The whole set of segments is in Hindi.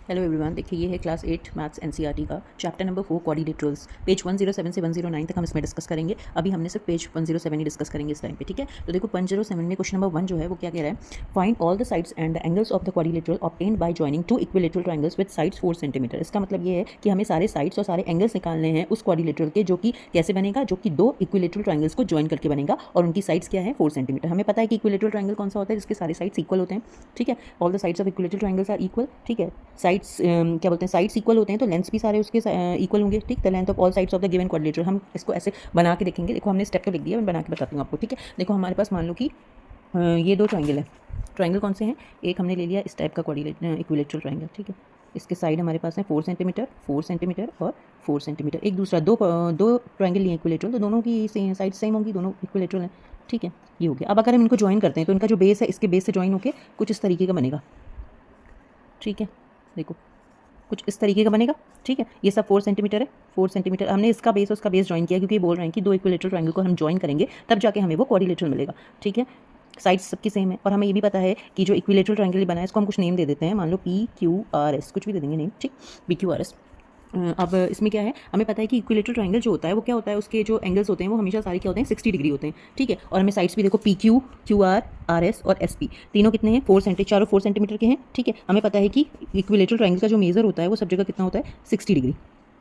हेलो एवरीवन, देखिए ये है क्लास 8 मैथ्स एनसीईआरटी का चैप्टर नंबर 4 क्वाड्रिलेटरल्स। पेज 107 से 109 तक हम इसमें डिस्कस करेंगे। अभी हमने सिर्फ पेज 107 ही डिस्कस करेंगे इस टाइम पे, ठीक है। तो देखो 107 में क्वेश्चन नंबर 1 जो है वो क्या कह रहा है, find all the sides and the angles of the quadrilateral obtained by joining two equilateral triangles with sides 4 centimetre. इसका मतलब ये है कि हमें सारे साइड्स और सारे एंगल्स निकालने हैं उस क्वाड्रिलेटरल के, जो कि कैसे बनेगा, जो कि दो इक्विलेटरल ट्रायंगल्स को ज्वाइन करके बनेगा और उनकी साइड्स क्या है 4 सेंटीमीटर। हमें पता है कि इक्विलेटरल ट्रायंगल कौन सा होता है, जिसके सारे साइड्स इक्वल होते हैं, ठीक है। All the sides of equilateral triangles are equal, ठीक है। साइड्स क्या बोलते हैं, साइड्स इक्वल होते हैं तो लेंथ्स भी सारे उसके इक्वल होंगे, ठीक। The length of all sides of the given quadrilateral. हम इसको ऐसे बना के देखेंगे। देखो हमने स्टेप तो लिख दिया, मैं बना के बताती हूँ आपको, ठीक है। देखो हमारे पास मान लो कि ये दो ट्रायंगल है। ट्रायंगल कौन से हैं, एक हमने ले लिया इस टाइप का इक्विलेटरल ट्रायंगल, ठीक है। इसके साइड हमारे पास है 4 सेंटीमीटर, 4 सेंटीमीटर और 4 सेंटीमीटर। एक दूसरा दो ट्रायंगल लिए इक्विलेटरल, तो दोनों की साइड सेम होंगी, दोनों इक्विलेटरल हैं, ठीक है। ये हो गया। अब अगर हम इनको ज्वाइन करते हैं तो इनका जो बेस है इसके बेस से ज्वाइन होकर कुछ इस तरीके का बनेगा, ठीक है। देखो कुछ इस तरीके का बनेगा, ठीक है। ये सब 4 सेंटीमीटर है, 4 सेंटीमीटर। हमने इसका बेस और उसका बेस ज्वाइन किया क्योंकि ये बोल रहे हैं कि दो इक्विलेटरल ट्रायंगल को हम ज्वाइन करेंगे तब जाके हमें वो क्वाड्रिलेटरल मिलेगा, ठीक है। साइड्स सबकी सेम है और हमें ये भी पता है कि जो इक्विलेटरल ट्रायंगल बना है इसको हम कुछ नेम दे देते हैं, मान लो PQRS, कुछ भी दे देंगे नेम, ठीक। PQRS। अब इसमें क्या है, हमें पता है कि इक्विलेटरल ट्रायंगल जो होता है वो क्या होता है, उसके जो एंगल्स होते हैं वो हमेशा सारे क्या होते हैं 60 डिग्री होते हैं, ठीक है। और हमें साइड्स भी देखो PQ, QR, RS और SP तीनों कितने हैं 4 सेंटीमीटर, चारों 4 सेंटीमीटर के हैं, ठीक है। हमें पता है कि इक्विलेटरल ट्रायंगल का जो मेजर होता है वो सब जगह कितना होता है 60 डिग्री,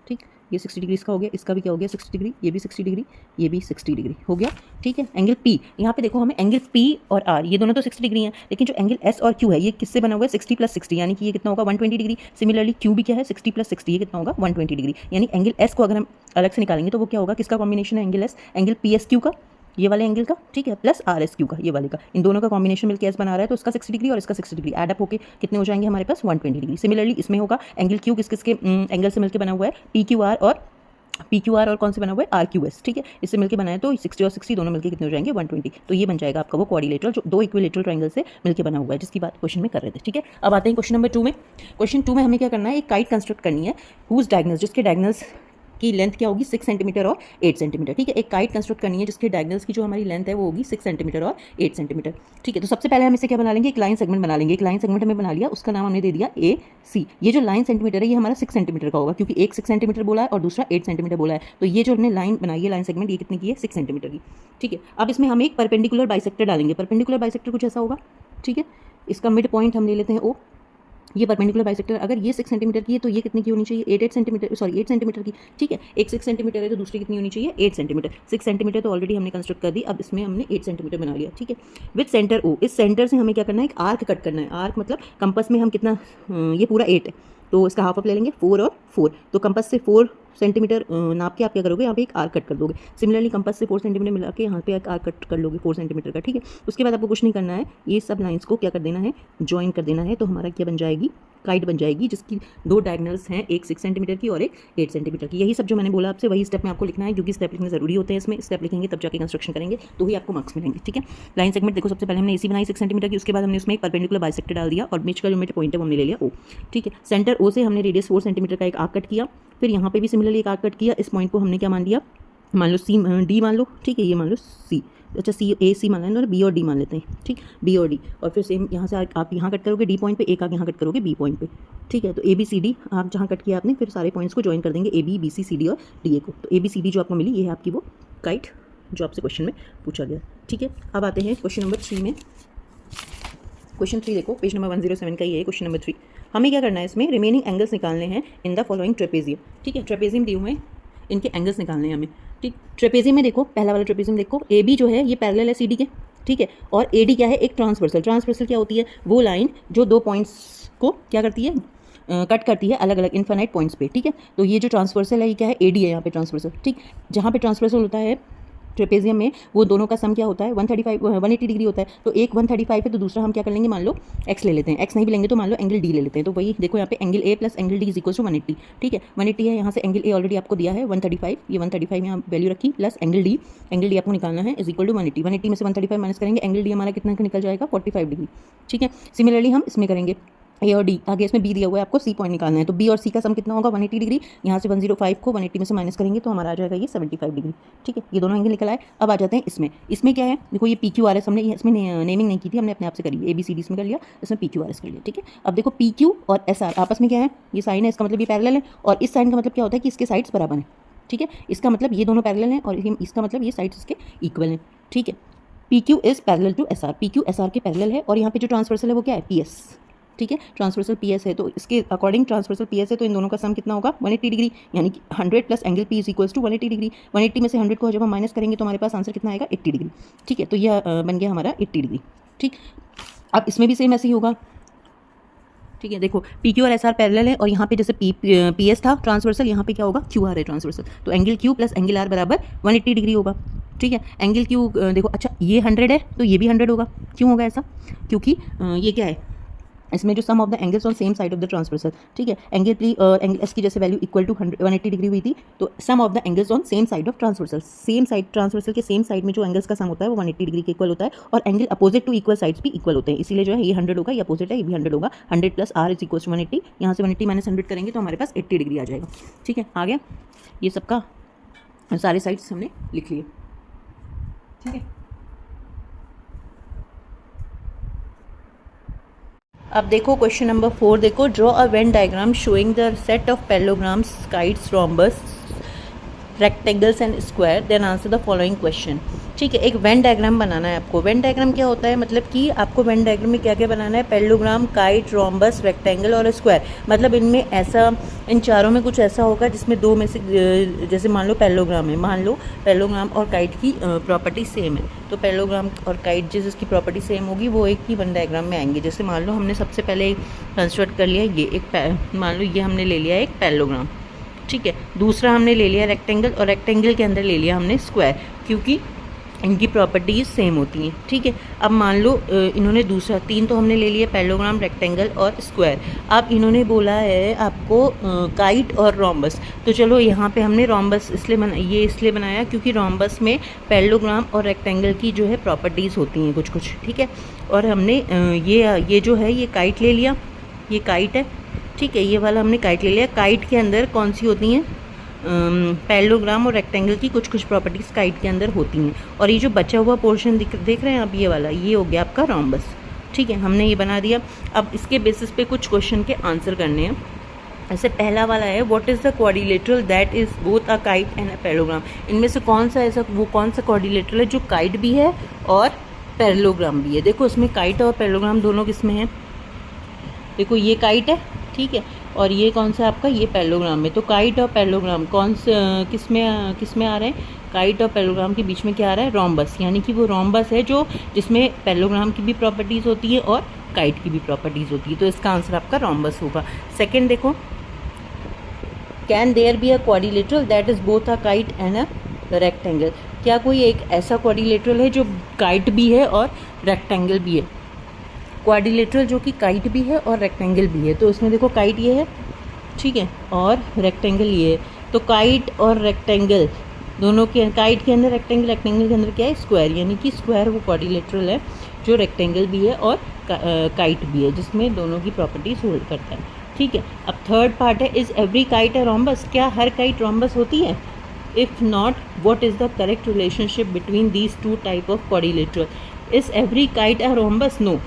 ठीक। ये 60 डिग्री इसका हो गया, इसका भी क्या हो गया 60 डिग्री, ये भी 60 डिग्री, ये भी 60 डिग्री हो गया, ठीक है। एंगल P, यहाँ पे देखो हमें एंगल P और R ये दोनों तो 60 डिग्री हैं, लेकिन जो एंगल S और Q है ये किससे बना हुआ है 60 + 60, यानी कि ये कितना होगा 120 डिग्री। सिमिलरली Q भी क्या है 60 + 60, ये कितना होगा 120 डिग्री। यानी एंगल S को अगर हम अलग से निकालेंगे तो वो क्या होगा, किसका कॉम्बिनेशन है एंगल S, एंगल PSQ का, ये वाले एंगल का, ठीक है, प्लस RSQ का, ये वाले का, इन दोनों का कॉम्बिनेशन मिलकर एस बना रहा है, तो इसका 60 डिग्री और इसका 60 डिग्री ऐड अप होकर कितने हो जाएंगे हमारे पास 120 डिग्री। सिमिलरली इसमें होगा एंगल Q किस किसके एंगल से मिलकर बना हुआ है, PQR और कौन से बना हुआ है RQS, ठीक है। इससे मिलकर बनाया तो 60 और 60 दोनों मिलकर कितने हो जाएंगे 120। तो ये बन जाएगा आपका वो क्वाड्रिलेटरल जो दो इक्विलेटरल ट्रायंगल से मिलकर बना हुआ है, जिसकी बात क्वेश्चन में कर रहे थे, ठीक है। अब आते हैं क्वेश्चन नंबर 2 में। क्वेश्चन 2 में हमें क्या करना है, एक काइट कंस्ट्रक्ट करनी है हुज डायगोनल्स, जिसके डायगोनल्स की लेंथ क्या होगी 6 सेंटीमीटर और 8 सेंटीमीटर, ठीक है। एक काइट कंस्ट्रक्ट करनी है जिसके डायगोनल्स की जो हमारी लेंथ है वो होगी 6 सेंटीमीटर और 8 सेंटीमीटर, ठीक है। तो सबसे पहले हम इसे क्या बना लेंगे, एक लाइन सेगमेंट बना लेंगे। एक लाइन सेगमेंट हमें बना लिया, उसका नाम हमने दे दिया AC। ये जो लाइन सेंटीमीटर है ये हमारा 6 सेंटीमीटर का होगा, क्योंकि एक 6 सेंटीमीटर बोला है और दूसरा 8 सेंटीमीटर बोला है। तो ये जो हमने लाइन बनाई है लाइन सेगमेंट, ये कितनी की है 6 सेंटीमीटर की, ठीक है। अब इसमें हम एक परपेंडिकुलर बाइसेक्टर डालेंगे। परपेंडिकुलर बाइसेक्टर कुछ ऐसा होगा, ठीक है। इसका मिड पॉइंट हम ले लेते हैं O। ये परपेंडिकुलर बाइसेक्टर अगर ये 6 सेंटीमीटर की है तो ये कितने की होनी चाहिए 8 सेंटीमीटर, सॉरी 8 सेंटीमीटर की, ठीक है। एक 6 सेंटीमीटर है तो दूसरी कितनी होनी चाहिए 8 सेंटीमीटर। 6 सेंटीमीटर तो ऑलरेडी हमने कंस्ट्रक्ट कर दी, अब इसमें हमने 8 सेंटीमीटर बना लिया, ठीक है। विद सेंटर O, इस सेंटर से हमें क्या करना है, एक आर्क कट करना है। आर्क मतलब कंपास में हम कितना, ये पूरा 8 है तो इसका हाफ अप ले लेंगे 4 और 4, तो कंपास से 4 सेंटीमीटर नाप के आप क्या करोगे, यहाँ पे एक आर्क कट कर दोगे। सिमिलरली कंपास से 4 सेंटीमीटर मिला के यहाँ पे एक आर्क कट कर लोगे 4 सेंटीमीटर का, ठीक है। उसके बाद आपको कुछ नहीं करना है, ये सब लाइंस को क्या कर देना है, ज्वाइन कर देना है। तो हमारा क्या बन जाएगी, काइट बन जाएगी जिसकी दो डायगोनल्स हैं, एक 6 सेंटीमीटर की और एक 8 सेंटीमीटर की। यही सब जो मैंने बोला आपसे वही स्टेप में आपको लिखना है, क्योंकि स्टेप लिखने जरूरी होते हैं इसमें। स्टेप लिखेंगे तब जाके कंस्ट्रक्शन करेंगे तो ही आपको मार्क्स मिलेंगे, ठीक है। लाइन सेगमेंट देखो, सबसे पहले हमने AC बनाई 6 सेंटीमीटर की, उसके बाद हमने उसमें एक परपेंडिकुलर बाइसेक्टर डाल दिया और बीच का जो मिड पॉइंट है वो हमने ले लिया O, ठीक है। सेंटर O से हमने रेडियस 4 सेंटीमीटर का एक आर्क कट किया, फिर यहाँ पे भी सिमिलरली एक आर्क कट किया। इस पॉइंट को हमने क्या मान लिया, मान लो D मान लो, ठीक है। ये मान लो C, अच्छा AC मान लेना, B और D मान लेते हैं, ठीक, B और D। और फिर सेम यहाँ से आप यहाँ कट करोगे D पॉइंट पे, एक आगे यहाँ कट करोगे B पॉइंट पे, ठीक है। तो ABCD आप जहाँ कट किया आपने, फिर सारे पॉइंट्स को ज्वाइन कर देंगे AB BC CD और DA को। तो ABCD जो आपको मिली ये है आपकी वो काइट जो आपसे क्वेश्चन में पूछा गया, ठीक है। अब आते हैं क्वेश्चन नंबर 3 में। क्वेश्चन 3 देखो, पेज नंबर 107 का ये है क्वेश्चन नंबर 3। हमें क्या करना है, इसमें रिमेनिंग एंगल्स निकालने हैं इन द फॉलोइंग ट्रेपेजियम, ठीक है। ट्रेपेजियम दिए हुए हैं, इनके एंगल्स निकालने हैं हमें, ठीक। ट्रेपेजियम में देखो, पहला वाला ट्रेपेजियम देखो, AB जो है ये पैरेलल है CD के, ठीक है। और AD क्या है, एक ट्रांसवर्सल। ट्रांसवर्सल क्या होती है, वो लाइन जो दो पॉइंट्स को क्या करती है, कट करती है अलग अलग इन्फाइनाइट पॉइंट्स पे, ठीक है। तो ये जो ट्रांसवर्सल है ये क्या है, AD है यहाँ पे ट्रांसवर्सल, ठीक। जहाँ पे ट्रांसवर्सल होता है ट्रेपेजियम में वो दोनों का सम क्या होता है 180 डिग्री होता है। तो एक 135 है तो दूसरा हम क्या कर लेंगे, मान लो x ले लेते हैं। x नहीं भी लेंगे तो मान लो एंगल D ले लेते हैं। तो वही देखो यहाँ पे angle A plus angle D is equal to 180, ठीक है। 180 है, यहाँ से एंगल A ऑलरेडी आपको दिया है 135, ये 135 यहाँ वैल्यू रखी, प्लस एंगल D आपको निकालना है इज इक्वल टू 180। 180 में से 135 माइनस करेंगे, एंगल D हमारा कितना निकल जाएगा 45 डिग्री, ठीक है। सिमिलरली हम इसमें करेंगे, ए और डी, आगे इसमें बी दिया हुआ है, आपको सी पॉइंट निकालना है। तो बी और सी का सम कितना होगा 180 डिग्री। यहाँ से 105 को 180 में से माइनस करेंगे तो हमारा आ जाएगा ये 75 डिग्री। ठीक है, ये दोनों एंगल निकल आए। अब आ जाते हैं इसमें क्या है, देखो ये पी क्यू आर एस, हमने इसमें नेमिंग नहीं की थी, हमने अपने आप से करी, ए बी सी डी इसमें कर लिया, इसमें पी क्यू आर एस कर लिया। ठीक है, अब देखो पी क्यू और एस आर आपस में क्या है, ये साइन है, इसका मतलब ये पैरेलल है, और इस साइन का मतलब क्या होता है कि इसके साइड्स बराबर हैं। ठीक है, इसका मतलब ये दोनों पैरेलल हैं और इसका मतलब ये साइड्स इसके इक्वल हैं। ठीक है, P Q is parallel to S R, P Q S R के पैरेलल है, और यहाँ पे जो ट्रांसवर्सल है वो क्या है, पी एस। ठीक है, ट्रांसवर्सल पी एस है, तो इसके अकॉर्डिंग ट्रांसवर्सल पी एस है, तो इन दोनों का सम कितना होगा 180 डिग्री, यानी कि 100 plus angle P is equals to 180 degree. 180 में से 100 को जब हम माइनस करेंगे तो हमारे पास आंसर कितना आएगा 80 डिग्री। ठीक है, तो यह बन गया हमारा 80 डिग्री। ठीक, अब इसमें भी सेम ऐसे ही होगा। ठीक है, देखो पी क्यू और एस आर पैरेलल है, और यहाँ पे जैसे पी एस था ट्रांसवर्सल, यहाँ पे क्या होगा क्यू आर है ट्रांसवर्सल, तो angle Q plus angle R बराबर 180 डिग्री होगा। ठीक है, एंगल क्यू देखो, अच्छा ये 100 है तो ये भी 100 होगा। क्यों होगा ऐसा, क्योंकि ये क्या है, इसमें जो sum of the angles on same side of the transversal. ठीक है, एंगल पी और एंगल एस की जैसे वैल्यू इक्वल टू 180 डिग्री हुई थी, तो sum of the angles on same side of transversal, same side transversal के सेम साइड में जो एंगल्स का सम होता है वो 180 डिग्री के इक्वल होता है, और angle opposite to equal sides भी इक्वल होते हैं, इसीलिए जो है ये 100 होगा, ये अपोजिट है, ये भी 100 होगा। 100 plus R is equal to 180, यहाँ से 180 माइनस 100 करेंगे तो हमारे पास 80 डिग्री आ जाएगा। ठीक है, आ गया, ये सबका सारे साइड्स हमने लिख लिए। ठीक है, अब देखो क्वेश्चन नंबर 4, देखो draw a Venn diagram showing the set of parallelograms, kites, rhombus, rectangles and square, then answer the following question. ठीक है, एक वेन डायग्राम बनाना है आपको। वेन डायग्राम क्या होता है, मतलब कि आपको वेन डायग्राम में क्या क्या बनाना है, पैरेललोग्राम, काइट, रोम्बस, रेक्टेंगल और स्क्वायर, मतलब इनमें ऐसा, इन चारों में कुछ ऐसा होगा जिसमें दो में से, जैसे मान लो पैरेललोग्राम है, मान लो पैरेललोग्राम और काइट की प्रॉपर्टी सेम है, तो पैरेललोग्राम और काइट जिसकी प्रॉपर्टी सेम होगी वो एक ही वन डायग्राम में आएंगे। जैसे मान लो हमने सबसे पहले कंस्ट्रक्ट कर लिया ये एक, मान लो ये हमने ले लिया एक पैरेललोग्राम। ठीक है, दूसरा हमने ले लिया रेक्टेंगल, और रेक्टेंगल के अंदर ले लिया हमने स्क्वायर, क्योंकि इनकी प्रॉपर्टीज सेम होती हैं। ठीक है, अब मान लो इन्होंने दूसरा, तीन तो हमने ले लिए पैरेललोग्राम, रेक्टेंगल और स्क्वायर। अब इन्होंने बोला है आपको काइट और रोम्बस, तो चलो यहाँ पे हमने रोम्बस इसलिए बनाया क्योंकि रोम्बस में पैरेललोग्राम और रेक्टेंगल की जो है प्रॉपर्टीज़ होती हैं कुछ। ठीक है, और हमने ये जो है ये काइट ले लिया, ये काइट है। ठीक है, ये वाला हमने काइट ले लिया। काइट के अंदर कौन सी होती हैं, पैरेललोग्राम और रेक्टेंगल की कुछ प्रॉपर्टीज़ काइट के अंदर होती हैं, और ये जो बचा हुआ पोर्शन देख रहे हैं आप, ये वाला, ये हो गया आपका रोम्बस। ठीक है, हमने ये बना दिया। अब इसके बेसिस पे कुछ क्वेश्चन के आंसर करने हैं। ऐसे पहला वाला है, what is the quadrilateral that is both a kite and a parallelogram, इनमें से कौन सा क्वाड्रिलेटरल है जो काइट भी है और पैरेललोग्राम भी है। देखो इसमें काइट और पैरेललोग्राम दोनों किस में है, देखो ये काइट है, ठीक है, और ये कौन सा आपका, ये पैरेललोग्राम में। तो काइट और पैरेललोग्राम कौन से किस में आ रहे हैं, काइट और पैरेललोग्राम के बीच में क्या आ रहा है, रोम्बस, यानी कि वो रोम्बस है जो जिसमें पैरेललोग्राम की भी प्रॉपर्टीज़ होती है और काइट की भी प्रॉपर्टीज़ होती है, तो इसका आंसर आपका रोम्बस होगा। सेकेंड देखो, can there be a quadrilateral that is both a kite and a rectangle, क्या कोई एक ऐसा क्वाड्रिलेटरल है जो काइट भी है और रेक्टेंगल भी है। क्वाड्रिलेटरल जो कि काइट भी है और रेक्टेंगल भी है, तो इसमें देखो काइट ये है, ठीक है, और रेक्टेंगल ये है। तो काइट और रेक्टेंगल दोनों के, काइट के अंदर रेक्टेंगल के अंदर क्या है, स्क्वायर, यानी कि स्क्वायर वो क्वाड्रिलेटरल है जो रेक्टेंगल भी है और काइट भी है, जिसमें दोनों की प्रॉपर्टीज होल्ड करता है। ठीक है, अब थर्ड पार्ट है, is every kite a rhombus, क्या हर काइट रोम्बस होती है। If not, what is the correct relationship between these two type of quadrilateral. Is every kite a rhombus, no,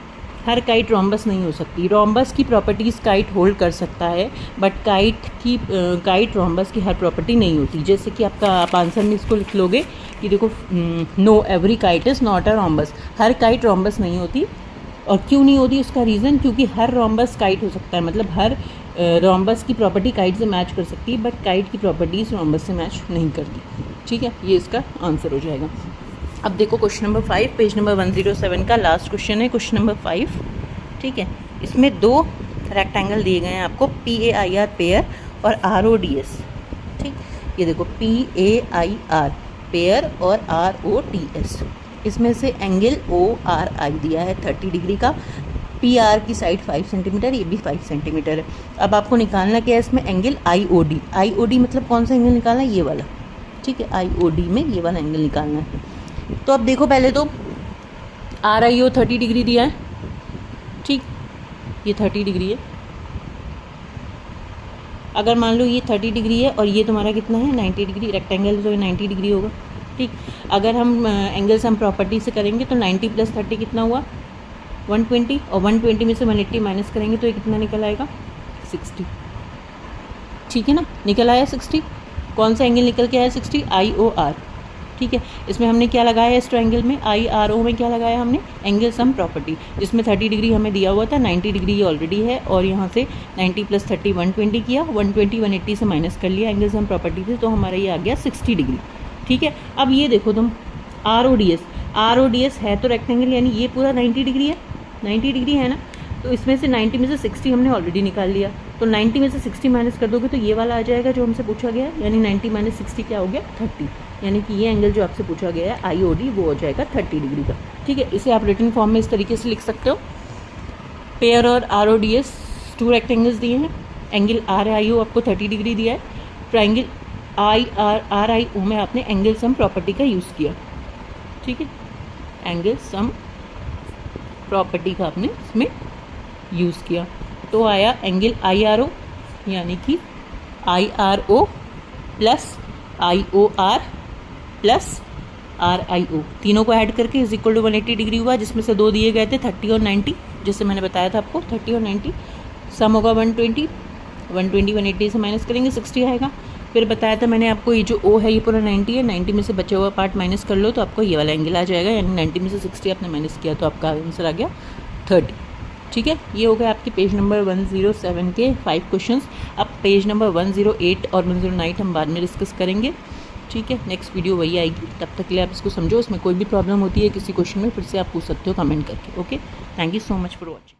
हर काइट रोम्बस नहीं हो सकती। रोम्बस की प्रॉपर्टीज़ काइट होल्ड कर सकता है, बट काइट रोम्बस की हर प्रॉपर्टी नहीं होती। जैसे कि आप आंसर में इसको लिख लोगे कि देखो, know every kite is not a rhombus, her kite rhombus नहीं होती। और क्यों नहीं होती, उसका रीज़न, क्योंकि हर रोम्बस काइट हो सकता है, मतलब हर रोम्बस की प्रॉपर्टी काइट से मैच कर सकती है, बट काइट की प्रॉपर्टीज़ रोम्बस से मैच नहीं करती। ठीक है, ये इसका आंसर हो जाएगा। अब देखो क्वेश्चन नंबर 5, पेज नंबर 107 का लास्ट क्वेश्चन है, क्वेश्चन नंबर 5। ठीक है, इसमें दो रेक्टेंगल दिए गए हैं आपको, PAIR पेयर और RODS। ठीक, ये देखो PAIR पेयर और RODS, इसमें से एंगल ORI दिया है 30 डिग्री का, PR की साइड 5 सेंटीमीटर, ये भी 5 सेंटीमीटर है। अब आपको निकालना क्या है इसमें, एंगल IOD मतलब कौन सा एंगल निकालना है, ये वाला। ठीक है, IOD में ये वाला एंगल निकालना है। तो अब देखो, पहले तो RIO 30 डिग्री दिया है, ठीक, ये 30 डिग्री है। अगर मान लो ये 30 डिग्री है और ये तुम्हारा कितना है 90 डिग्री, रेक्टेंगल तो 90 डिग्री होगा, ठीक। अगर हम एंगल सम प्रॉपर्टी से करेंगे तो 90 + 30 कितना हुआ 120, और 120 में से 180 माइनस करेंगे तो ये कितना निकल आएगा 60, ठीक है ना, निकल आया 60। कौन सा एंगल निकल के आया 60, IOR, ठीक है। इसमें हमने क्या लगाया है इस ट्रायंगल में, IRO में क्या लगाया हमने, एंगल सम प्रॉपर्टी, जिसमें 30 डिग्री हमें दिया हुआ था, 90 डिग्री ये ऑलरेडी है, और यहाँ से 90 + 30 120 किया, 120 180 से माइनस कर लिया एंगल सम प्रॉपर्टी से, तो हमारा ये आ गया 60 डिग्री, ठीक है। अब ये देखो तुम RODS है तो रेक्टेंगल, यानी ये पूरा 90 डिग्री है, 90 डिग्री है ना, तो इसमें से 90 में से 60 हमने ऑलरेडी निकाल लिया, तो 90 में से 60 माइनस कर दोगे तो ये वाला आ जाएगा जो हमसे पूछा गया है, यानी 90 - 60 क्या हो गया 30, यानी कि ये एंगल जो आपसे पूछा गया है IOD वो हो जाएगा 30 डिग्री का, ठीक है। इसे आप रिटन फॉर्म में इस तरीके से लिख सकते हो, पेयर और RODS 2 रेक्टेंगल्स दिए हैं, एंगल RIO आपको 30 डिग्री दिया है, ट्राइंगल RIO में आपने एंगल सम प्रॉपर्टी का यूज़ किया, ठीक है, एंगल सम प्रॉपर्टी का आपने इसमें यूज़ किया, तो आया एंगल IRO, यानी कि IRO + IOR + RIO, तीनों को ऐड करके = 180 डिग्री हुआ, जिसमें से 2 दिए गए थे 30 और 90, जिससे मैंने बताया था आपको 30 और 90, सम होगा 120 180 से माइनस करेंगे 60 आएगा। फिर बताया था मैंने आपको ये जो O है ये पूरा 90 है, 90 में से बचा हुआ पार्ट माइनस कर लो तो आपको ये वाला एंगल आ जाएगा, यानी 90 में से 60 आपने माइनस किया तो आपका आंसर आ गया 30, ठीक है। ये हो गया आपके पेज नंबर 107 के 5 क्वेश्चंस। अब पेज नंबर 108 और 109 हम बाद में डिस्कस करेंगे, ठीक है। नेक्स्ट वीडियो वही आएगी, तब तक के लिए आप इसको समझो, उसमें कोई भी प्रॉब्लम होती है किसी क्वेश्चन में फिर से आप पूछ सकते हो कमेंट करके, okay. Thank you so much for watching.